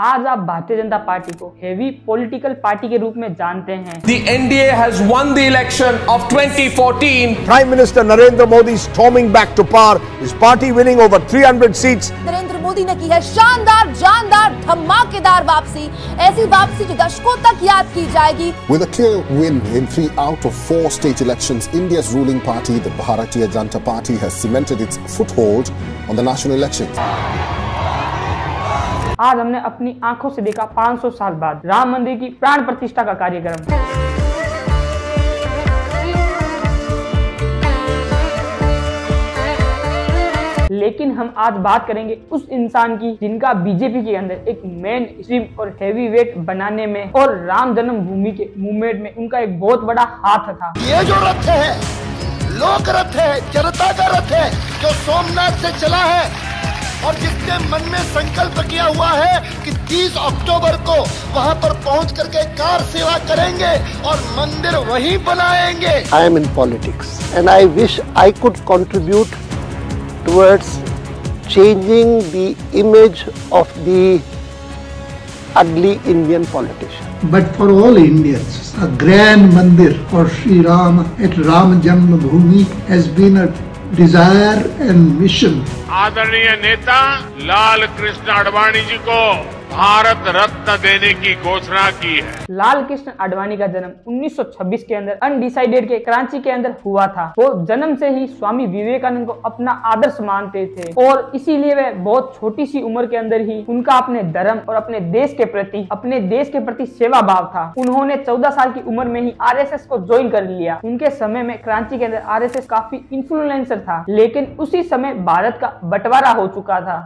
आज आप भारतीय जनता पार्टी को हेवी पॉलिटिकल पार्टी के रूप में जानते हैं। The NDA has won the election of 2014. Prime Minister Narendra Modi storming back to power, his party winning over 300 seats. Narendra Modi ने की है शानदार, जानदार, धमाकेदार वापसी, ऐसी वापसी जो दशकों तक याद की जाएगी। With a clear win in 3 out of 4 state elections, India's ruling party, the Bharatiya Janata Party, has cemented its foothold on the national elections. आज हमने अपनी आंखों से देखा 500 साल बाद राम मंदिर की प्राण प्रतिष्ठा का कार्यक्रम। लेकिन हम आज बात करेंगे उस इंसान की जिनका बीजेपी के अंदर एक मेन स्ट्रीम और हैवी वेट बनाने में और राम जन्मभूमि के मूवमेंट में उनका एक बहुत बड़ा हाथ था। ये जो रथ है, लोक रथ है, जनता का रथ है, जो सोमनाथ से चला है और जिसने मन में संकल्प किया हुआ है कि 30 अक्टूबर को वहां पर पहुंच करके कार सेवा करेंगे और मंदिर वहीं बनाएंगे। I am in politics and I wish I could contribute towards changing the image of the ugly Indian politician. But for all Indians, a grand mandir for Sri Ram at Ram Janmabhoomi has been a desire and mission. आदरणीय नेता लाल कृष्ण आडवाणी जी को भारत रत्न देने की घोषणा की है। लाल कृष्ण आडवाणी का जन्म 1926 के अंदर अनडिसाइडेड के कराची के अंदर हुआ था। वो जन्म से ही स्वामी विवेकानंद को अपना आदर्श मानते थे और इसीलिए वे बहुत छोटी सी उम्र के अंदर ही उनका अपने धर्म और अपने देश के प्रति सेवा भाव था। उन्होंने 14 साल की उम्र में ही आरएसएस को ज्वाइन कर लिया। उनके समय में कराची के अंदर आरएसएस काफी इन्फ्लुएंसर था, लेकिन उसी समय भारत का बंटवारा हो चुका था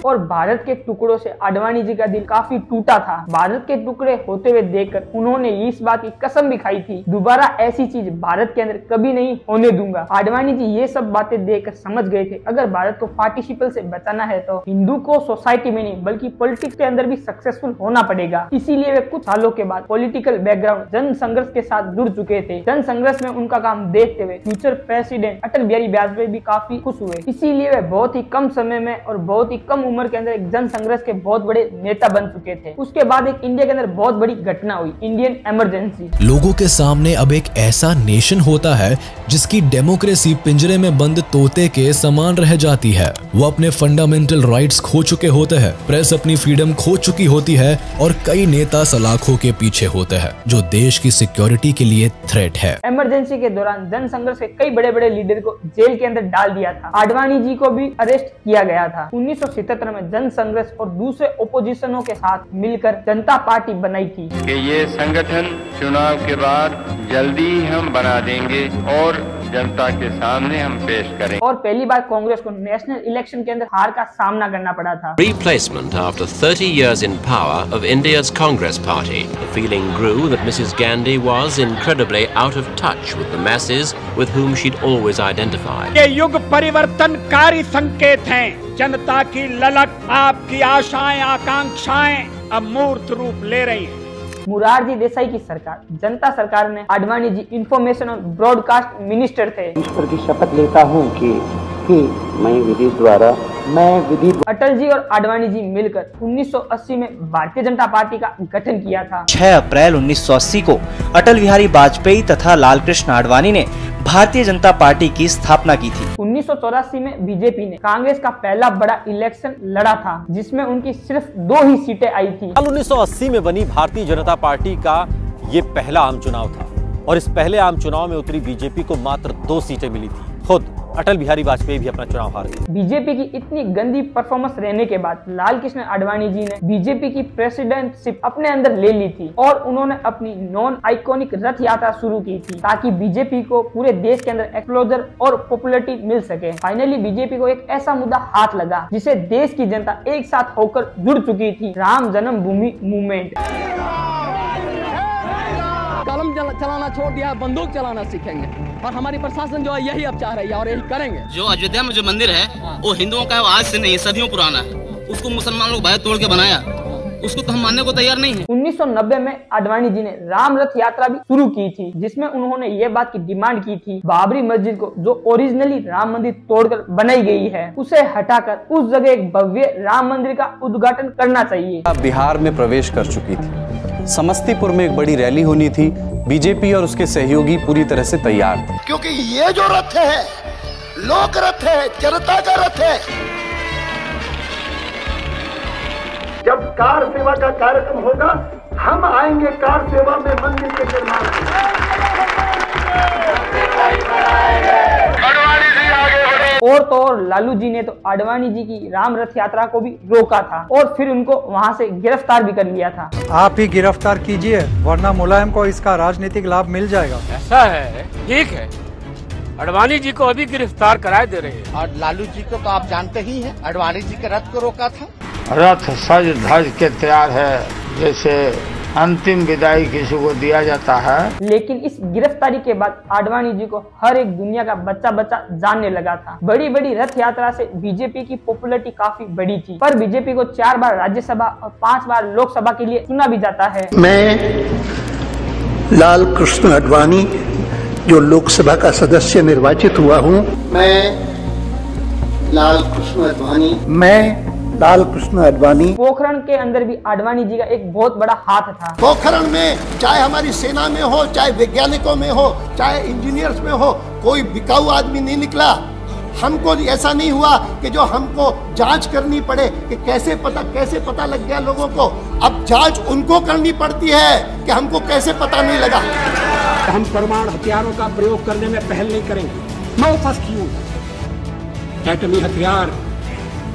और भारत के टुकड़ों से आडवाणी जी का दिल काफी टूटा था। भारत के टुकड़े होते हुए देखकर उन्होंने इस बात की कसम भी खाई थी, दोबारा ऐसी चीज भारत के अंदर कभी नहीं होने दूंगा। आडवाणी जी ये सब बातें देखकर समझ गए थे, अगर भारत को पार्टिसिपल से बचाना है तो हिंदू को सोसाइटी में नहीं बल्कि पॉलिटिक्स के अंदर भी सक्सेसफुल होना पड़ेगा। इसीलिए वे कुछ सालों के बाद पॉलिटिकल बैकग्राउंड जन संघर्ष के साथ जुड़ चुके थे। जन संघर्ष में उनका काम देखते हुए फ्यूचर प्रेसिडेंट अटल बिहारी वाजपेयी भी काफी खुश हुए। इसीलिए वे बहुत ही कम समय में और बहुत ही कम उम्र के अंदर एक जन संघर्ष के बहुत बड़े नेता बन चुके थे। उसके बाद एक इंडिया के अंदर बहुत बड़ी घटना हुई, इंडियन इमरजेंसी। लोगों के सामने अब एक ऐसा नेशन होता है जिसकी डेमोक्रेसी पिंजरे में बंद तोते के समान रह जाती है। वो अपने फंडामेंटल राइट्स खो चुके होते हैं, प्रेस अपनी फ्रीडम खो चुकी होती है और कई नेता सलाखों के पीछे होते हैं जो देश की सिक्योरिटी के लिए थ्रेट है। इमरजेंसी के दौरान जन संघर्ष के कई बड़े बड़े लीडर को जेल के अंदर डाल दिया था। आडवाणी जी को भी अरेस्ट किया गया था। 1977 में जन संघर्ष और दूसरे ओपोजिशनों के साथ मिलकर जनता पार्टी बनाई थी कि ये संगठन चुनाव के बाद जल्दी हम बना देंगे और जनता के सामने हम पेश करेंगे। और पहली बार कांग्रेस को नेशनल इलेक्शन के अंदर हार का सामना करना पड़ा था। Replacement after 30 years in power of India's Congress Party. The feeling grew that Mrs. Gandhi was incredibly out of touch with the masses with whom she'd always identified. ये युग परिवर्तनकारी संकेत हैं। जनता की ललक, आपकी आशाएं आकांक्षाएं अब मूर्त रूप ले रही हैं। मोरारजी देसाई की सरकार, जनता सरकार में आडवाणी जी इंफॉर्मेशन और ब्रॉडकास्ट मिनिस्टर थे। ईश्वर की शपथ लेता हूँ कि मैं अटल जी और आडवाणी जी मिलकर 1980 में भारतीय जनता पार्टी का गठन किया था। 6 अप्रैल 1980 को अटल बिहारी वाजपेयी तथा लाल कृष्ण आडवाणी ने भारतीय जनता पार्टी की स्थापना की थी। 1984 में बीजेपी ने कांग्रेस का पहला बड़ा इलेक्शन लड़ा था, जिसमें उनकी सिर्फ 2 ही सीटें आई थी। 1980 में बनी भारतीय जनता पार्टी का ये पहला आम चुनाव था और इस पहले आम चुनाव में उतरी बीजेपी को मात्र 2 सीटें मिली थी। खुद अटल बिहारी वाजपेयी भी अपना चुनाव हार गए। बीजेपी की इतनी गंदी परफॉर्मेंस रहने के बाद लाल कृष्ण आडवाणी जी ने बीजेपी की प्रेसिडेंटशिप अपने अंदर ले ली थी और उन्होंने अपनी नॉन आइकॉनिक रथ यात्रा शुरू की थी ताकि बीजेपी को पूरे देश के अंदर एक्सप्लोजर और पॉपुलैरिटी मिल सके। फाइनली बीजेपी को एक ऐसा मुद्दा हाथ लगा जिसे देश की जनता एक साथ होकर जुड़ चुकी थी, राम जन्मभूमि मूवमेंट। कलम चलाना छोड़ दिया, बंदूक चलाना सीखेंगे और हमारी प्रशासन जो है यही अब चाह रही है और यही करेंगे। जो अयोध्या में जो मंदिर है वो हिंदुओं का है, आज से नहीं सदियों पुराना है। उसको मुसलमान लोग बाहर तोड़ के बनाया, उसको तो हम मानने को तैयार नहीं है। 1990 में आडवाणी जी ने राम रथ यात्रा भी शुरू की थी, जिसमें उन्होंने ये बात की डिमांड की थी बाबरी मस्जिद को, जो ओरिजिनली राम मंदिर तोड़कर बनाई गई है, उसे हटाकर उस जगह एक भव्य राम मंदिर का उद्घाटन करना चाहिए। बिहार में प्रवेश कर चुकी थी, समस्तीपुर में एक बड़ी रैली होनी थी, बीजेपी और उसके सहयोगी पूरी तरह से तैयार थे। क्योंकि ये जो रथ है लोक रथ है, जनता का रथ है। जब कार सेवा का कार्यक्रम होगा, हम आएंगे कार सेवा में मंदिर के निर्माण और तो और लालू जी ने तो आडवाणी जी की राम रथ यात्रा को भी रोका था और फिर उनको वहां से गिरफ्तार भी कर लिया था। आप ही गिरफ्तार कीजिए, वरना मुलायम को इसका राजनीतिक लाभ मिल जाएगा। ऐसा है, ठीक है, आडवाणी जी को अभी गिरफ्तार कराए दे रहे हैं। और लालू जी को तो आप जानते ही हैं, आडवाणी जी के रथ को रोका था। रथ सज धज के तैयार है, जैसे अंतिम विदाई किसी को दिया जाता है। लेकिन इस गिरफ्तारी के बाद आडवाणी जी को हर एक दुनिया का बच्चा जानने लगा था। बड़ी बड़ी रथ यात्रा से बीजेपी की पॉपुलैरिटी काफी बड़ी थी, पर बीजेपी को 4 बार राज्यसभा और 5 बार लोकसभा के लिए चुना भी जाता है। मैं लाल कृष्ण आडवाणी जो लोकसभा का सदस्य निर्वाचित हुआ हूँ। मैं लाल कृष्ण आडवाणी। पोखरण के अंदर भी आडवाणी जी का एक बहुत बड़ा हाथ था। पोखरण में चाहे हमारी सेना में हो, चाहे वैज्ञानिकों में हो, चाहे इंजीनियर्स में हो, कोई बिकाऊ आदमी नहीं निकला। हमको ऐसा नहीं हुआ कि जो हमको जांच करनी पड़े कि कैसे पता लग गया लोगों को। अब जांच उनको करनी पड़ती है कि हमको कैसे पता नहीं लगा। हम परमाणु हथियारों का प्रयोग करने में पहल नहीं करेंगे। No first use. एटमी हथियार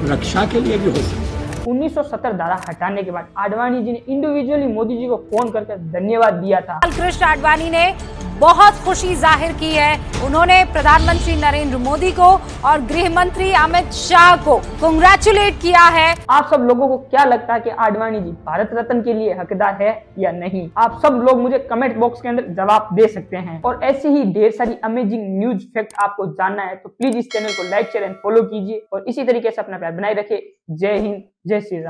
रक्षा के लिए भी हो सकता है। 1970 धारा हटाने के बाद आडवाणी जी ने इंडिविजुअली मोदी जी को फोन करके धन्यवाद दिया था। कृष्ण आडवाणी ने बहुत खुशी जाहिर की है। उन्होंने प्रधानमंत्री नरेंद्र मोदी को और गृह मंत्री अमित शाह को कांग्रेचुलेट किया है। आप सब लोगों को क्या लगता है कि आडवाणी जी भारत रत्न के लिए हकदार है या नहीं? आप सब लोग मुझे कमेंट बॉक्स के अंदर जवाब दे सकते हैं। और ऐसी ही ढेर सारी अमेजिंग न्यूज फैक्ट आपको जानना है तो प्लीज इस चैनल को लाइक शेयर एंड फॉलो कीजिए और इसी तरीके से अपना प्यार बनाए रखिए। जय हिंद, जय श्री राम।